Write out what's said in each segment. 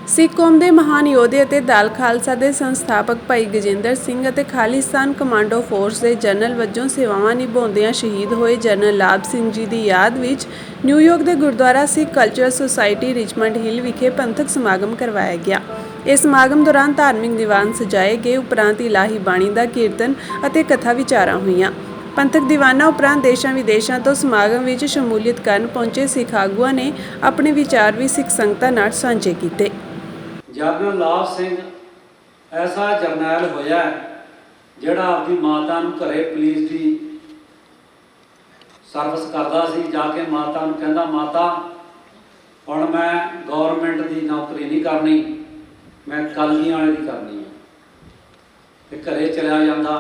ਸਿੱਖ ਕੌਮ ਦੇ ਮਹਾਨ ਯੋਧੇ ਅਤੇ ਦਲ ਖਾਲਸਾ ਦੇ ਸੰਸਥਾਪਕ ਭਾਈ ਗਜਿੰਦਰ ਸਿੰਘ ਅਤੇ ਖਾਲਿਸਤਾਨ ਕਮਾਂਡੋ ਫੋਰਸ ਦੇ ਜਨਰਲ ਵਜੋਂ ਸੇਵਾਵਾਂ ਨਿਭਾਉਂਦਿਆਂ ਸ਼ਹੀਦ ਹੋਏ ਜਨਰਲ ਲਾਭ ਸਿੰਘ ਜੀ ਦੀ ਯਾਦ ਵਿੱਚ ਨਿਊਯਾਰਕ ਦੇ ਗੁਰਦੁਆਰਾ ਸਿੱਖ ਕਲਚਰਲ ਸੁਸਾਇਟੀ ਰਿਚਮੰਡ ਹਿੱਲ ਵਿਖੇ ਪੰਥਕ ਸਮਾਗਮ ਕਰਵਾਇਆ ਗਿਆ। ਇਸ ਸਮਾਗਮ ਦੌਰਾਨ ਧਾਰਮਿਕ ਦੀਵਾਨ ਸਜਾਏ ਗਏ, ਉਪਰੰਤ ਇਲਾਹੀ ਬਾਣੀ ਦਾ ਕੀਰਤਨ ਅਤੇ ਕਥਾ ਵਿਚਾਰਾਂ ਹੋਈਆਂ। ਪੰਥਕ ਦੀਵਾਨਾਂ ਉਪਰੰਤ ਦੇਸ਼ਾਂ ਵਿਦੇਸ਼ਾਂ ਤੋਂ ਸਮਾਗਮ ਵਿੱਚ ਸ਼ਮੂਲੀਅਤ ਕਰਨ ਪਹੁੰਚੇ ਸਿੱਖ ਆਗੂਆਂ ਨੇ ਆਪਣੇ ਵਿਚਾਰ ਵੀ ਸਿੱਖ ਸੰਗਤਾਂ ਨਾਲ ਸਾਂਝੇ ਕੀਤੇ। ਜਨਰਲ ਲਾਭ ਸਿੰਘ ऐसा जरनैल होया जिहड़ा अपनी माता नूं घरे पुलिस की सर्विस करता सी। जाके माता नूं कहंदा, माता हुण मैं गौरमेंट की नौकरी नहीं करनी, मैं कलगियां वाले की करनी है। ते घरे चलिया जांदा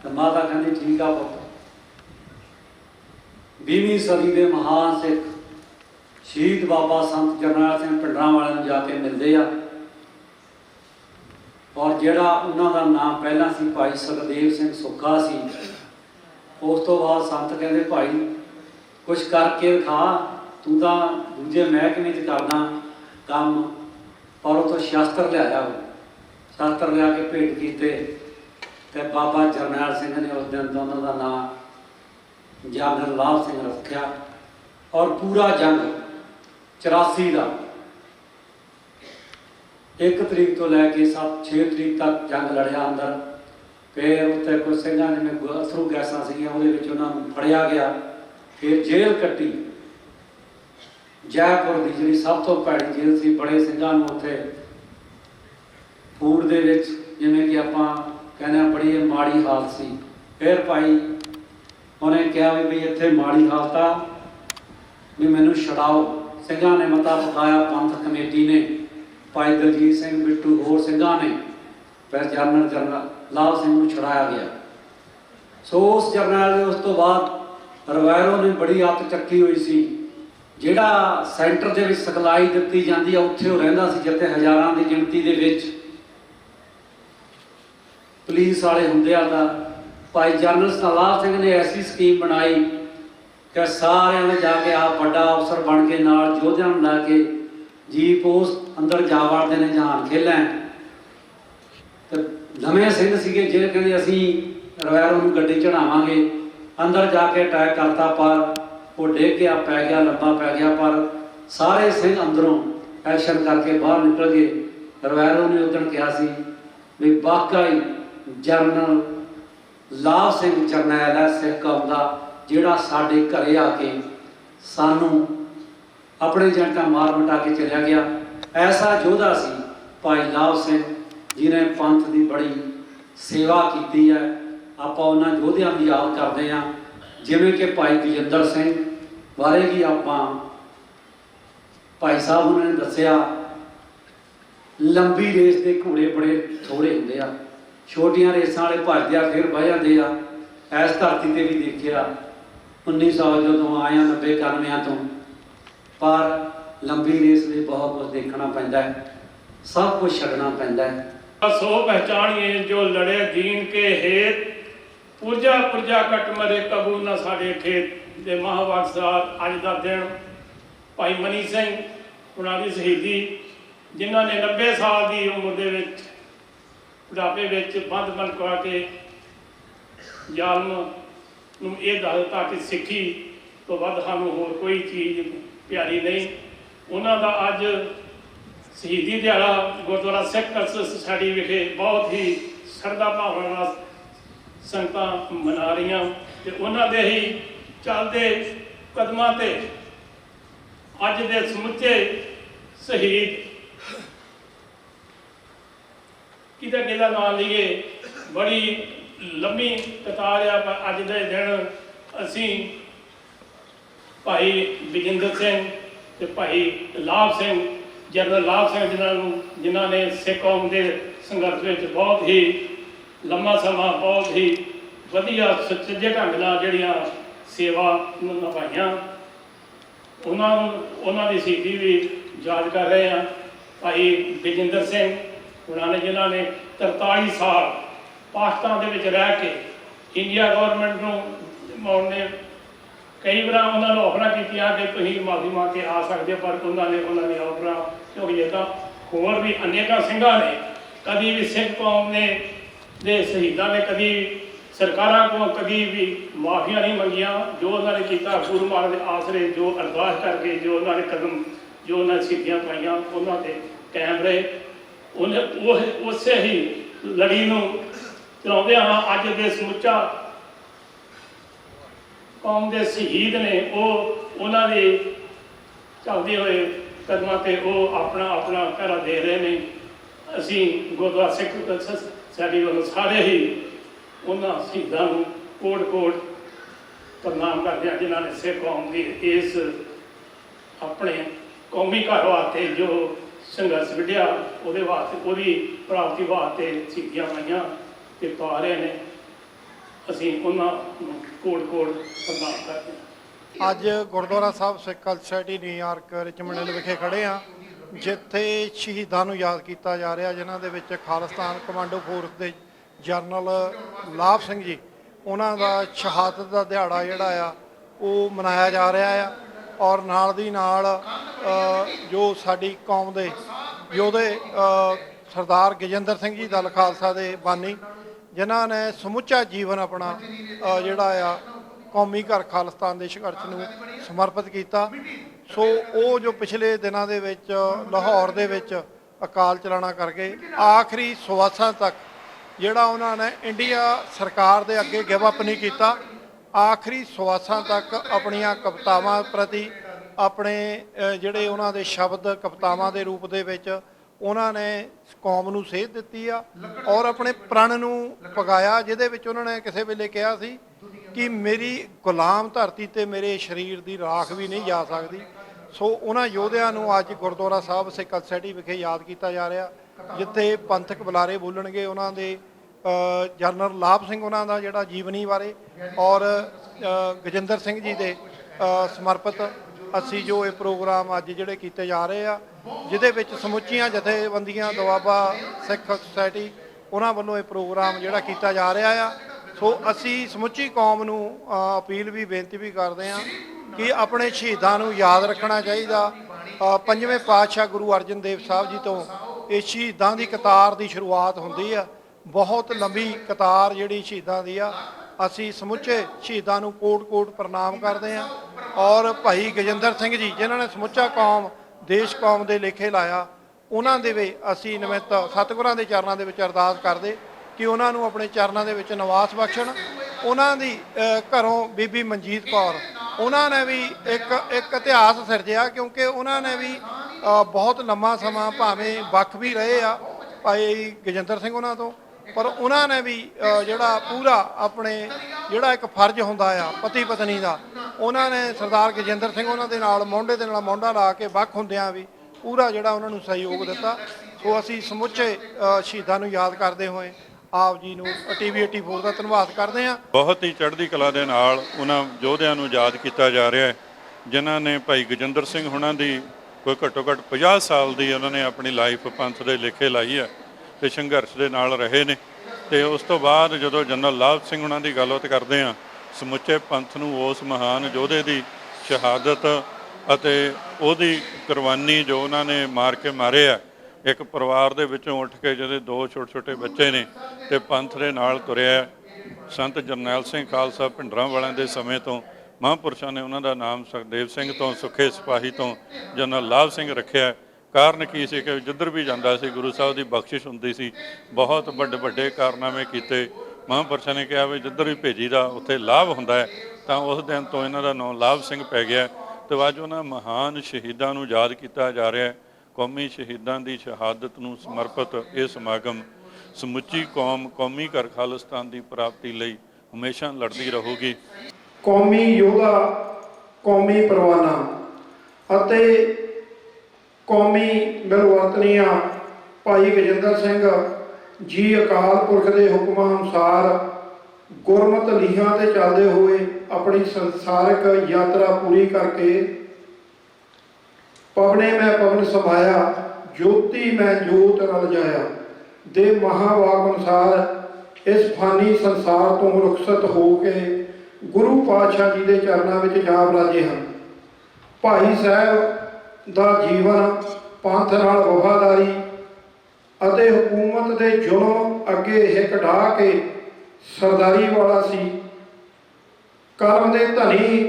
ते माता कहंदी ठीक आ पुत्त। 20वीं सदी के महान सिख शहीद बाबा संत जरनैल सिंह पिंडरां वाले नूं जाके मिलते हैं और जिहड़ा उन्हां दा नाम पहला सी भाई सुखदेव सिंह सुक्खा सी, उस तो बाद संत कहते भाई कुछ करके खा, तू तो दूजे महकमे च करना काम, पर उतो शास्त्र लिया। शास्त्र लिया के भेंट कीते ते बाबा जरनैल सिंह ने उस दिन तो उन्हां दा नाम जनरल लाभ सिंह रखा और पूरा जंग 84 का 1 तरीक तो लैके 6 तरीक तक जंग लड़िया अंदर। फिर उत्ते कुछ सिंघां जिवें अथरू गैसां सीगियां उहदे विच उन्हां नूं फड़िया गया। फिर जेल कट्टी, जयपुर की जिहड़ी सब तो भैड़ी जेल सी। बड़े सिंघां नूं उत्थे फूड दे विच जिवें कि आपां कहने बड़ी माड़ी हालत सी। फिर भाई उन्हें कहा भी बई इत्थे माड़ी हालत आ भी मैनूं छड़ाओ। सिंघां ने मता पकाया, पंथ कमेटी ने, भाई दलजीत सिंह बिट्टू होर सिंघां ने, फिर जनरल लाभ सिंह नूं छड़ाया गया। सो उस जरनैल ने उस तो बाद रवैरो ने बड़ी अत चक्की हुई सी। जिहड़ा सेंटर दे विच सिखलाई दित्ती जांदी आ उत्थे वो रहिंदा सी, जिथे हज़ारां की गिणती दे विच पुलिस वाले हुंदे आ। तां भाई जनरल लाभ सिंह ने ऐसी स्कीम बनाई कि सारे ने जाके आप बड़ा अफसर बन के नाल योद्धियां नूं लै के जीप उस अंदर जा वड़ते हैं जहान खेलें। तो नवे सिंह सीगे जिहड़े कहंदे असीं रवैरों नूं गड्डी चढ़ावांगे। अंदर जाके अटैक करता पर वो डिग गया, पै गया, लंबा पै गया। पर सारे सिंह अंदरों एक्शन करके बाहर निकल गए। रवैरों ने उदण कहा सी भी वाकई जनरल लाभ सिंह जरनैल है सिख कौम दा, जिहड़ा साडे घरे आके सानू अपने जनता मार मटा के चलिया गया। ऐसा योद्धा सी भाई लाभ सिंह जिन्हें पंथ की बड़ी सेवा की है। आप उन्होंने योद्धियां की याद करते हैं, जिमें कि भाई गजिंदर सिंह बारे भी आप भाई साहब उन्होंने दसिया लंबी रेस के घोड़े बड़े थोड़े होंगे आ, छोटियां रेसां वाले भजदे आ फिर बह जाते आ। इस धरती पर भी देखिया 1900 जो आया 90-91 तो, पर लंबी रेस में बहुत कुछ देखना पैंदा है, सब कुछ छड़ना पैंदा है। सो पहचानिए जो लड़े दीन के हेत, पुरजा पुरजा कट मरे कबू न साडे खेत। दे महावागसार अज का दिन भाई मनी सिंह उन्होंने शहीदी, जिन्हों ने 90 साल की उम्र के बुढ़ापे बंद बन करा के जालम नूं ये दस दिता कि सिक्खी तो वध सानूं होर कोई चीज़ प्यारी नहीं। उन्होंने अज शहीदी दिहाड़ा गुरुद्वारा सिख कल्चरल सोसाइटी विखे बहुत ही श्रद्धा भावना नाल संगतां मना रही। तो उन्होंने ही चलते कदमां ते अज दे समुचे शहीद किते किहदा नाम लीए, बड़ी लंबी कतार आ। पर अज दे दिन असीं भाई गजिंदर सिंह ते भाई लाभ सिंह जनरल लाभ सिंह जिन्होंने सिख कौम के संघर्ष में बहुत ही लंबा समा बहुत ही वधिया सुचजे ढंग नाल जिहड़ियां सेवा निभाइयां, उन्होंने शहीदी भी याद कर रहे हैं। भाई गजिंदर सिंह उन्होंने जिन्होंने 43 साल पाकिस्तान के रह के इंडिया गौरमेंट ने ਕਈ ਵਾਰ ਉਹਨਾਂ ਨੂੰ ਆਫਰਾਂ ਕੀਤੀਆਂ ਕਿ ਤੁਸੀਂ ਮਾਫੀ ਮੰਗ ਕੇ ਆ ਸਕਦੇ ਹੋ, ਪਰ ਉਹਨਾਂ ਦੀ ਆਫਰਾਂ, ਕਿਉਂਕਿ ਜਿੱਦਾਂ ਹੋਰ ਵੀ ਅਨੇਕਾਂ ਸਿੰਘਾਂ ਨੇ ਕਦੀ ਵੀ ਸਿੱਖ ਕੌਮ ਨੇ ਦੇ ਸ਼ਹੀਦਾਂ ਨੇ ਕਦੀ ਸਰਕਾਰਾਂ ਕੋਲ ਕਦੀ ਵੀ ਮਾਫੀਆਂ ਨਹੀਂ ਮੰਗੀਆਂ। ਜੋ ਉਹਨਾਂ ਨੇ ਕੀਤਾ ਗੁਰੂ ਮਹਾਰਾਜ ਦੇ ਆਸਰੇ, ਜੋ ਅਰਦਾਸ ਕਰਕੇ, ਜੋ ਉਹਨਾਂ ਨੇ ਕਦਮ, ਜੋ ਉਹਨਾਂ ਨੇ ਸਿੱਖੀਆਂ ਪਾਈਆਂ, ਉਹਨਾਂ 'ਤੇ ਕਾਇਮ ਰਹੇ। ਉਸੇ ਹੀ ਲੜੀ ਨੂੰ ਚਲਾਉਂਦੇ ਹਾਂ। ਅੱਜ ਦੇ ਸਮੁੱਚਾ ਕੌਮ ਦੇ ਸ਼ਹੀਦ ਨੇ, ਉਹਨਾਂ ਦੇ ਚੱਲਦੇ ਹੋਏ ਕਦਮਾਂ 'ਤੇ ਉਹ ਆਪਣਾ ਘਰਾ ਦੇ ਰਹੇ ਨੇ। ਅਸੀਂ ਗੁਰਦੁਆਰਾ ਸਿੱਖ ਸੋਸਾਇਟੀ ਵੱਲੋਂ ਸਾਰੇ ਹੀ ਉਹਨਾਂ ਸ਼ਹੀਦਾਂ ਨੂੰ ਕੋਟ ਪ੍ਰਣਾਮ ਕਰਦੇ ਹਾਂ, ਜਿਨ੍ਹਾਂ ਨੇ ਸਿੱਖ ਕੌਮ ਦੀ ਇਸ ਆਪਣੇ ਕੌਮੀ ਘਰ ਵਾਸਤੇ ਜੋ ਸੰਘਰਸ਼ ਵਿੱਢਿਆ, ਉਹਦੇ ਵਾਸਤੇ, ਉਹਦੀ ਪ੍ਰਾਪਤੀ ਵਾਸਤੇ ਸ਼ਹੀਦੀਆਂ ਪਾਈਆਂ ਤੇ ਪਾ ਰਹੇ ਨੇ। ਅਸੀਂ ਉਹਨਾਂ ਨੂੰ ਕੋਟ ਪ੍ਰਣਾਮ ਕਰਦੇ ਹਾਂ। ਅੱਜ ਗੁਰਦੁਆਰਾ ਸਾਹਿਬ ਸਿੱਖ ਕਲਚਰ ਸੋਸਾਇਟੀ ਨਿਊਯਾਰਕ ਰਿਚਮੰਡ ਵਿਖੇ ਖੜੇ ਹਾਂ, ਜਿੱਥੇ ਸ਼ਹੀਦਾਂ ਨੂੰ ਯਾਦ ਕੀਤਾ ਜਾ ਰਿਹਾ, ਜਿਨ੍ਹਾਂ ਦੇ ਵਿੱਚ ਖਾਲਿਸਤਾਨ ਕਮਾਂਡੋ ਫੋਰਸ ਦੇ ਜਰਨਲ ਲਾਭ ਸਿੰਘ ਜੀ, ਉਹਨਾਂ ਦਾ ਸ਼ਹਾਦਤ ਦਾ ਦਿਹਾੜਾ ਜਿਹੜਾ ਆ ਉਹ ਮਨਾਇਆ ਜਾ ਰਿਹਾ ਆ। ਔਰ ਨਾਲ ਦੀ ਨਾਲ ਜੋ ਸਾਡੀ ਕੌਮ ਦੇ ਯੋਧੇ ਸਰਦਾਰ ਗਜਿੰਦਰ ਸਿੰਘ ਜੀ ਦਲ ਖਾਲਸਾ ਦੇ ਬਾਨੀ, ਜਿਨ੍ਹਾਂ ਨੇ ਸਮੁੱਚਾ ਜੀਵਨ ਆਪਣਾ ਜਿਹੜਾ ਆ ਕੌਮੀ ਘਰ ਖਾਲਿਸਤਾਨ ਦੇ ਸੰਘਰਸ਼ ਨੂੰ ਸਮਰਪਿਤ ਕੀਤਾ। ਸੋ ਉਹ ਜੋ ਪਿਛਲੇ ਦਿਨਾਂ ਦੇ ਵਿੱਚ ਲਾਹੌਰ ਦੇ ਵਿੱਚ ਅਕਾਲ ਚਲਾਣਾ ਕਰਕੇ ਆਖਰੀ ਸਵਾਸਾਂ ਤੱਕ ਜਿਹੜਾ ਉਹਨਾਂ ਨੇ ਇੰਡੀਆ ਸਰਕਾਰ ਦੇ ਅੱਗੇ ਗਿਵ ਅਪ ਨਹੀਂ ਕੀਤਾ, ਆਖਰੀ ਸਵਾਸਾਂ ਤੱਕ ਆਪਣੀਆਂ ਕਵਿਤਾਵਾਂ ਪ੍ਰਤੀ ਆਪਣੇ ਜਿਹੜੇ ਉਹਨਾਂ ਦੇ ਸ਼ਬਦ ਕਵਿਤਾਵਾਂ ਦੇ ਰੂਪ ਦੇ ਵਿੱਚ ਉਹਨਾਂ ਨੇ ਕੌਮ ਨੂੰ ਸੇਧ ਦਿੱਤੀ ਆ ਔਰ ਆਪਣੇ ਪ੍ਰਣ ਨੂੰ ਪਗਾਇਆ, ਜਿਹਦੇ ਵਿੱਚ ਉਹਨਾਂ ਨੇ ਕਿਸੇ ਵੇਲੇ ਕਿਹਾ ਸੀ ਕਿ ਮੇਰੀ ਗੁਲਾਮ ਧਰਤੀ ਤੇ ਮੇਰੇ ਸਰੀਰ ਦੀ ਰਾਖ ਵੀ ਨਹੀਂ ਜਾ ਸਕਦੀ। ਸੋ ਉਹਨਾਂ ਯੋਧਿਆਂ ਨੂੰ ਅੱਜ ਗੁਰਦੁਆਰਾ ਸਾਹਿਬ ਸਿੱਖ ਕਲਚਰ ਸੋਸਾਇਟੀ ਵਿਖੇ ਯਾਦ ਕੀਤਾ ਜਾ ਰਿਹਾ, ਜਿੱਥੇ ਪੰਥਕ ਬੁਲਾਰੇ ਬੋਲਣਗੇ ਉਹਨਾਂ ਦੇ ਜਨਰਲ ਲਾਭ ਸਿੰਘ ਉਹਨਾਂ ਦਾ ਜਿਹੜਾ ਜੀਵਨੀ ਬਾਰੇ ਔਰ ਗਜਿੰਦਰ ਸਿੰਘ ਜੀ ਦੇ ਸਮਰਪਿਤ ਅਸੀਂ ਜੋ ਇਹ ਪ੍ਰੋਗਰਾਮ ਅੱਜ ਜਿਹੜੇ ਕੀਤੇ ਜਾ ਰਹੇ ਆ, ਜਿਹਦੇ ਵਿੱਚ ਸਮੁੱਚੀਆਂ ਜਥੇਬੰਦੀਆਂ ਦੁਆਬਾ ਸਿੱਖ ਸੁਸਾਇਟੀ ਉਹਨਾਂ ਵੱਲੋਂ ਇਹ ਪ੍ਰੋਗਰਾਮ ਜਿਹੜਾ ਕੀਤਾ ਜਾ ਰਿਹਾ ਆ। ਸੋ ਅਸੀਂ ਸਮੁੱਚੀ ਕੌਮ ਨੂੰ ਅਪੀਲ ਵੀ ਬੇਨਤੀ ਵੀ ਕਰਦੇ ਹਾਂ ਕਿ ਆਪਣੇ ਸ਼ਹੀਦਾਂ ਨੂੰ ਯਾਦ ਰੱਖਣਾ ਚਾਹੀਦਾ। ਪੰਜਵੇਂ ਪਾਤਸ਼ਾਹ ਗੁਰੂ ਅਰਜਨ ਦੇਵ ਸਾਹਿਬ ਜੀ ਤੋਂ ਇਹ ਸ਼ਹੀਦਾਂ ਦੀ ਕਤਾਰ ਦੀ ਸ਼ੁਰੂਆਤ ਹੁੰਦੀ ਆ, ਬਹੁਤ ਲੰਬੀ ਕਤਾਰ ਜਿਹੜੀ ਸ਼ਹੀਦਾਂ ਦੀ ਆ। ਅਸੀਂ ਸਮੁੱਚੇ ਸ਼ਹੀਦਾਂ ਨੂੰ ਕੋਟ ਪ੍ਰਣਾਮ ਕਰਦੇ ਹਾਂ ਔਰ ਭਾਈ ਗਜਿੰਦਰ ਸਿੰਘ ਜੀ ਜਿਨ੍ਹਾਂ ਨੇ ਸਮੁੱਚਾ ਕੌਮ ਦੇਸ਼ ਕੌਮ ਦੇ ਲੇਖੇ ਲਾਇਆ, ਉਹਨਾਂ ਦੇ ਵੀ ਅਸੀਂ ਨਿਮਿਤ ਸਤਿਗੁਰਾਂ ਦੇ ਚਰਨਾਂ ਦੇ ਵਿੱਚ ਅਰਦਾਸ ਕਰਦੇ ਕਿ ਉਹਨਾਂ ਨੂੰ ਆਪਣੇ ਚਰਨਾਂ ਦੇ ਵਿੱਚ ਨਿਵਾਸ ਬਖਸ਼ਣ। ਉਹਨਾਂ ਦੀ ਘਰੋਂ ਬੀਬੀ ਮਨਜੀਤ ਕੌਰ, ਉਹਨਾਂ ਨੇ ਵੀ ਇੱਕ ਇਤਿਹਾਸ ਸਿਰਜਿਆ, ਕਿਉਂਕਿ ਉਹਨਾਂ ਨੇ ਵੀ ਬਹੁਤ ਲੰਮਾ ਸਮਾਂ ਭਾਵੇਂ ਵੱਖ ਵੀ ਰਹੇ ਆ ਭਾਈ ਗਜਿੰਦਰ ਸਿੰਘ ਉਹਨਾਂ ਤੋਂ, ਪਰ ਉਹਨਾਂ ਨੇ ਵੀ ਜਿਹੜਾ ਪੂਰਾ ਆਪਣੇ ਜਿਹੜਾ ਇੱਕ ਫਰਜ਼ ਹੁੰਦਾ ਆ ਪਤੀ ਪਤਨੀ ਦਾ, ਉਹਨਾਂ ਨੇ ਸਰਦਾਰ ਗਜਿੰਦਰ ਸਿੰਘ ਉਹਨਾਂ ਦੇ ਨਾਲ ਮੋਢੇ ਦੇ ਨਾਲ ਮੋਢਾ ਲਾ ਕੇ ਵੱਖ ਹੁੰਦਿਆਂ ਵੀ ਪੂਰਾ ਜਿਹੜਾ ਉਹਨਾਂ ਨੂੰ ਸਹਿਯੋਗ ਦਿੱਤਾ। ਸੋ ਅਸੀਂ ਸਮੁੱਚੇ ਸ਼ਹੀਦਾਂ ਨੂੰ ਯਾਦ ਕਰਦੇ ਹੋਏ ਆਪ ਜੀ ਨੂੰ TV 84 ਦਾ ਧੰਨਵਾਦ ਕਰਦੇ ਹਾਂ। ਬਹੁਤ ਹੀ ਚੜ੍ਹਦੀ ਕਲਾ ਦੇ ਨਾਲ ਉਹਨਾਂ ਯੋਧਿਆਂ ਨੂੰ ਯਾਦ ਕੀਤਾ ਜਾ ਰਿਹਾ ਹੈ, ਜਿਨ੍ਹਾਂ ਨੇ ਭਾਈ ਗਜਿੰਦਰ ਸਿੰਘ ਹੁਣਾਂ ਦੀ ਕੋਈ ਘੱਟੋ ਘੱਟ 50 ਸਾਲ ਦੀ ਉਹਨਾਂ ਨੇ ਆਪਣੀ ਲਾਈਫ ਪੰਥ ਦੇ ਲੇਖੇ ਲਾਈ ਹੈ ਤੇ ਸੰਘਰਸ਼ ਦੇ ਨਾਲ ਰਹੇ ਨੇ। ਤੇ ਉਸ ਤੋਂ ਬਾਅਦ ਜਦੋਂ ਜਨਰਲ ਲਾਭ ਸਿੰਘ ਉਹਨਾਂ ਦੀ ਗੱਲਬਾਤ ਕਰਦੇ ਹਾਂ, ਸਮੁੱਚੇ ਪੰਥ ਨੂੰ ਉਸ ਮਹਾਨ ਯੋਧੇ ਦੀ ਸ਼ਹਾਦਤ ਅਤੇ ਉਹਦੀ ਕੁਰਬਾਨੀ ਜੋ ਉਹਨਾਂ ਨੇ ਮਾਰ ਕੇ ਮਾਰੇ ਆ, ਇੱਕ ਪਰਿਵਾਰ ਦੇ ਵਿੱਚੋਂ ਉੱਠ ਕੇ ਜਿਹਦੇ 2 ਛੋਟੇ ਬੱਚੇ ਨੇ ਤੇ ਪੰਥ ਦੇ ਨਾਲ ਤੁਰਿਆ। ਸੰਤ ਜਰਨੈਲ ਸਿੰਘ ਖਾਲਸਾ ਭਿੰਡਰਾਂ ਵਾਲਿਆਂ ਦੇ ਸਮੇਂ ਤੋਂ ਮਹਾਂਪੁਰਸ਼ਾਂ ਨੇ ਉਹਨਾਂ ਦਾ ਨਾਮ ਸੁਖਦੇਵ ਸਿੰਘ ਤੋਂ, ਸੁੱਖੇ ਸਿਪਾਹੀ ਤੋਂ ਜਨਰਲ ਲਾਭ ਸਿੰਘ ਰੱਖਿਆ। ਕਾਰਨ ਕੀ ਸੀ ਕਿ ਜਿੱਧਰ ਵੀ ਜਾਂਦਾ ਸੀ ਗੁਰੂ ਸਾਹਿਬ ਦੀ ਬਖਸ਼ਿਸ਼ ਹੁੰਦੀ ਸੀ, ਬਹੁਤ ਵੱਡੇ ਕਾਰਨਾਮੇ ਕੀਤੇ। ਮਹਾਂਪੁਰਸ਼ਾਂ ਨੇ ਕਿਹਾ ਵੀ ਜਿੱਧਰ ਵੀ ਭੇਜੀਦਾ ਉੱਥੇ ਲਾਭ ਹੁੰਦਾ ਹੈ, ਤਾਂ ਉਸ ਦਿਨ ਤੋਂ ਇਹਨਾਂ ਦਾ ਨਾਮ ਲਾਭ ਸਿੰਘ ਪੈ ਗਿਆ। ਤੇ ਅੱਜ ਉਹਨਾਂ ਮਹਾਨ ਸ਼ਹੀਦਾਂ ਨੂੰ ਯਾਦ ਕੀਤਾ ਜਾ ਰਿਹਾ। ਕੌਮੀ ਸ਼ਹੀਦਾਂ ਦੀ ਸ਼ਹਾਦਤ ਨੂੰ ਸਮਰਪਿਤ ਇਹ ਸਮਾਗਮ ਸਮੁੱਚੀ ਕੌਮ ਕੌਮੀ ਘਰ ਖਾਲਿਸਤਾਨ ਦੀ ਪ੍ਰਾਪਤੀ ਲਈ ਹਮੇਸ਼ਾ ਲੜਦੀ ਰਹੂਗੀ। ਕੌਮੀ ਯੋਧਾ, ਕੌਮੀ ਪਰਵਾਨਾ ਅਤੇ ਕੌਮੀ ਮਿਲਵਰਤਨੀਆਂ ਭਾਈ ਗਜਿੰਦਰ ਸਿੰਘ ਜੀ ਅਕਾਲ ਪੁਰਖ ਦੇ ਹੁਕਮਾਂ ਅਨੁਸਾਰ ਗੁਰਮਤਿ ਲੀਹਾਂ ਤੇ ਚੱਲਦੇ ਹੋਏ ਆਪਣੀ ਸੰਸਾਰਿਕ ਯਾਤਰਾ ਪੂਰੀ ਕਰਕੇ ਪਵਨੇ ਮੈਂ ਪਵਨ ਸਮਾਇਆ, ਜੋਤੀ ਮੈਂ ਜੋਤ ਰਲ ਜਾਇਆ ਦੇ ਮਹਾਵਾਕ ਅਨੁਸਾਰ ਇਸ ਫਾਨੀ ਸੰਸਾਰ ਤੋਂ ਰੁਖਸਤ ਹੋ ਕੇ ਗੁਰੂ ਪਾਤਸ਼ਾਹ ਜੀ ਦੇ ਚਰਨਾਂ ਵਿੱਚ ਜਾ ਬਰਾਜੇ ਹਨ। ਭਾਈ ਸਾਹਿਬ ਦਾ ਜੀਵਨ ਪੰਥ ਨਾਲ ਵਫਾਦਾਰੀ ਅਤੇ ਹਕੂਮਤ ਦੇ ਜ਼ੁਲਮ ਅੱਗੇ ਹਿੱਕ ਢਾਹ ਕੇ ਸਰਦਾਰੀ ਵਾਲਾ ਸੀ। ਕਲਮ ਦੇ ਧਨੀ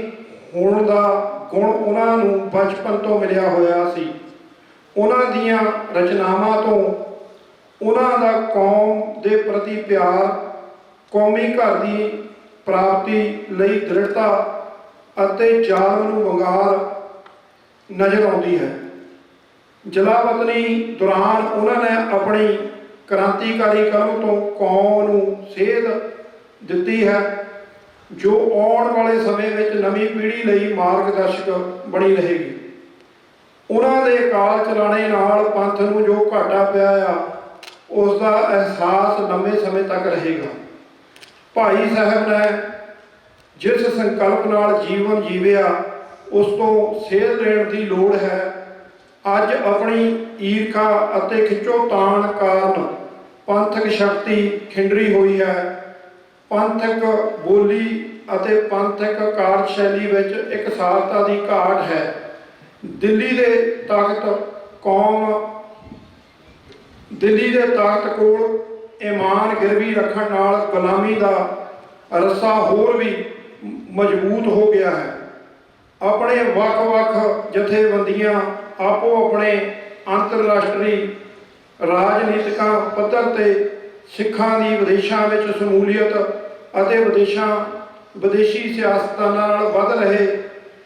ਹੋਣ ਦਾ ਗੁਣ ਉਹਨਾਂ ਨੂੰ ਬਚਪਨ ਤੋਂ ਮਿਲਿਆ ਹੋਇਆ ਸੀ। ਉਹਨਾਂ ਦੀਆਂ ਰਚਨਾਵਾਂ ਤੋਂ ਉਹਨਾਂ ਦਾ ਕੌਮ ਦੇ ਪ੍ਰਤੀ ਪਿਆਰ, ਕੌਮੀ ਘਰ ਦੀ ਪ੍ਰਾਪਤੀ ਲਈ ਦ੍ਰਿੜਤਾ ਅਤੇ ਜ਼ਾਲਮ ਨੂੰ ਵੰਗਾਰ ਨਜ਼ਰ ਆਉਂਦੀ ਹੈ। ਜਲਾਵਤਨੀ ਦੌਰਾਨ ਉਹਨਾਂ ਨੇ ਆਪਣੀ ਕ੍ਰਾਂਤੀਕਾਰੀ ਕਲਮ ਤੋਂ ਕੌਮ ਨੂੰ ਸੇਧ ਦਿੱਤੀ ਹੈ, ਜੋ ਆਉਣ ਵਾਲੇ ਸਮੇਂ ਵਿੱਚ ਨਵੀਂ ਪੀੜ੍ਹੀ ਲਈ ਮਾਰਗਦਰਸ਼ਕ ਬਣੀ ਰਹੇਗੀ। ਉਹਨਾਂ ਦੇ ਅਕਾਲ ਚਲਾਣੇ ਨਾਲ ਪੰਥ ਨੂੰ ਜੋ ਘਾਟਾ ਪਿਆ ਆ, ਉਸ ਦਾ ਅਹਿਸਾਸ ਲੰਬੇ ਸਮੇਂ ਤੱਕ ਰਹੇਗਾ। ਭਾਈ ਸਾਹਿਬ ਨੇ ਜਿਸ ਸੰਕਲਪ ਨਾਲ ਜੀਵਨ ਜੀਵਿਆ, ਉਸ ਤੋਂ ਸੇਧ ਲੈਣ ਦੀ ਲੋੜ ਹੈ। ਅੱਜ ਆਪਣੀ ਈਰਖਾ ਅਤੇ ਖਿੱਚੋਤਾਣ ਕਾਰਨ ਪੰਥਕ ਸ਼ਕਤੀ ਖਿੰਡਰੀ ਹੋਈ ਹੈ। ਪੰਥਕ ਬੋਲੀ ਅਤੇ ਪੰਥਕ ਕਾਰਜਸ਼ੈਲੀ ਵਿੱਚ ਇਕਸਾਰਤਾ ਦੀ ਘਾਟ ਹੈ। ਦਿੱਲੀ ਦੇ ਤਖਤ ਕੋਲ ਈਮਾਨ ਗਿਰਵੀ ਰੱਖਣ ਨਾਲ ਗੁਲਾਮੀ ਦਾ ਰੱਸਾ ਹੋਰ ਵੀ ਮਜ਼ਬੂਤ ਹੋ ਗਿਆ ਹੈ। ਆਪਣੇ ਵੱਖ-ਵੱਖ ਜਥੇਬੰਦੀਆਂ ਆਪੋ ਆਪਣੇ ਅੰਤਰਰਾਸ਼ਟਰੀ ਰਾਜਨੀਤਿਕਾਂ ਪੱਧਰ ਤੇ ਸਿੱਖਾਂ ਦੀ ਵਿਦੇਸ਼ਾਂ ਵਿੱਚ ਸ਼ਮੂਲੀਅਤ ਅਤੇ ਵਿਦੇਸ਼ੀ ਸਿਆਸਤਦਾਨਾਂ ਨਾਲ ਵੱਧ ਰਹੇ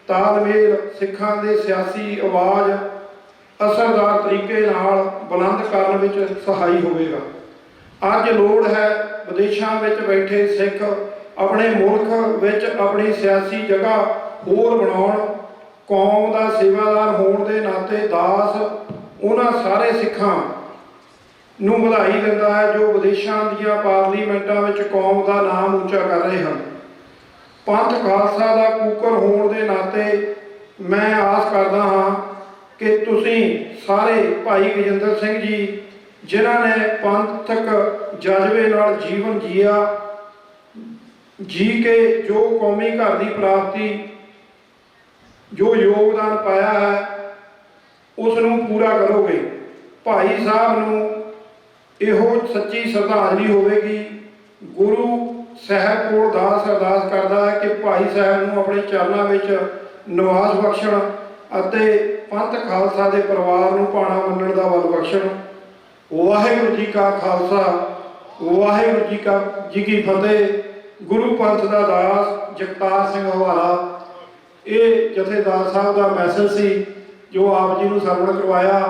ਤਾਲਮੇਲ ਸਿੱਖਾਂ ਦੇ ਸਿਆਸੀ ਆਵਾਜ਼ ਅਸਰਦਾਰ ਤਰੀਕੇ ਨਾਲ ਬੁਲੰਦ ਕਰਨ ਵਿੱਚ ਸਹਾਈ ਹੋਵੇਗਾ। ਅੱਜ ਲੋੜ ਹੈ ਵਿਦੇਸ਼ਾਂ ਵਿੱਚ ਬੈਠੇ ਸਿੱਖ ਆਪਣੇ ਮੁਲਕ ਵਿੱਚ ਆਪਣੀ ਸਿਆਸੀ ਜਗ੍ਹਾ ਹੋਰ ਬਣਾਉਣ। ਕੌਮ ਦਾ ਸੇਵਾਦਾਰ ਹੋਣ ਦੇ ਨਾਤੇ ਦਾਸ ਉਹਨਾਂ ਸਾਰੇ ਸਿੱਖਾਂ ਨੂੰ ਵਧਾਈ ਦਿੰਦਾ ਹੈ ਜੋ ਵਿਦੇਸ਼ਾਂ ਦੀਆਂ ਪਾਰਲੀਮੈਂਟਾਂ ਵਿੱਚ ਕੌਮ ਦਾ ਨਾਮ ਉੱਚਾ ਕਰ ਰਹੇ ਹਨ। ਪੰਥ ਖਾਲਸਾ ਦਾ ਕੂਕਰ ਹੋਣ ਦੇ ਨਾਤੇ ਮੈਂ ਆਸ ਕਰਦਾ ਹਾਂ ਕਿ ਤੁਸੀਂ ਸਾਰੇ ਭਾਈ ਗਜਿੰਦਰ ਸਿੰਘ ਜੀ, ਜਿਨ੍ਹਾਂ ਨੇ ਪੰਥਕ ਜਜ਼ਬੇ ਨਾਲ ਜੀਵਨ ਜੀ ਕੇ ਜੋ ਕੌਮੀ ਘਰ ਦੀ ਪ੍ਰਾਪਤੀ, ਜੋ ਯੋਗਦਾਨ ਪਾਇਆ ਹੈ, ਉਸ ਨੂੰ ਪੂਰਾ ਕਰੋਗੇ। ਭਾਈ ਸਾਹਿਬ ਨੂੰ ਇਹੋ ਸੱਚੀ ਸ਼ਰਧਾਂਜਲੀ ਹੋਵੇਗੀ। ਗੁਰੂ ਸਾਹਿਬ ਕੋਲ ਦਾਸ ਅਰਦਾਸ ਕਰਦਾ ਹੈ ਕਿ ਭਾਈ ਸਾਹਿਬ ਨੂੰ ਆਪਣੇ ਚਰਨਾਂ ਵਿੱਚ ਨਿਵਾਸ ਬਖਸ਼ਣ ਅਤੇ ਪੰਥ ਖਾਲਸਾ ਦੇ ਪਰਿਵਾਰ ਨੂੰ ਭਾਣਾ ਮੰਨਣ ਦਾ ਬਲ ਬਖਸ਼ਣ। ਵਾਹਿਗੁਰੂ ਜੀ ਕਾ ਖਾਲਸਾ, ਵਾਹਿਗੁਰੂ ਜੀ ਕੀ ਫਤਿਹ। ਗੁਰੂ ਪੰਥ ਦਾ ਦਾਸ ਜਗਤਾਰ ਸਿੰਘ ਹਵਾਲਾ। ਇਹ ਜਥੇਦਾਰ ਸਾਹਿਬ ਦਾ ਮੈਸੇਜ ਸੀ ਜੋ ਆਪ ਜੀ ਨੂੰ ਸਰਵਣ ਕਰਵਾਇਆ।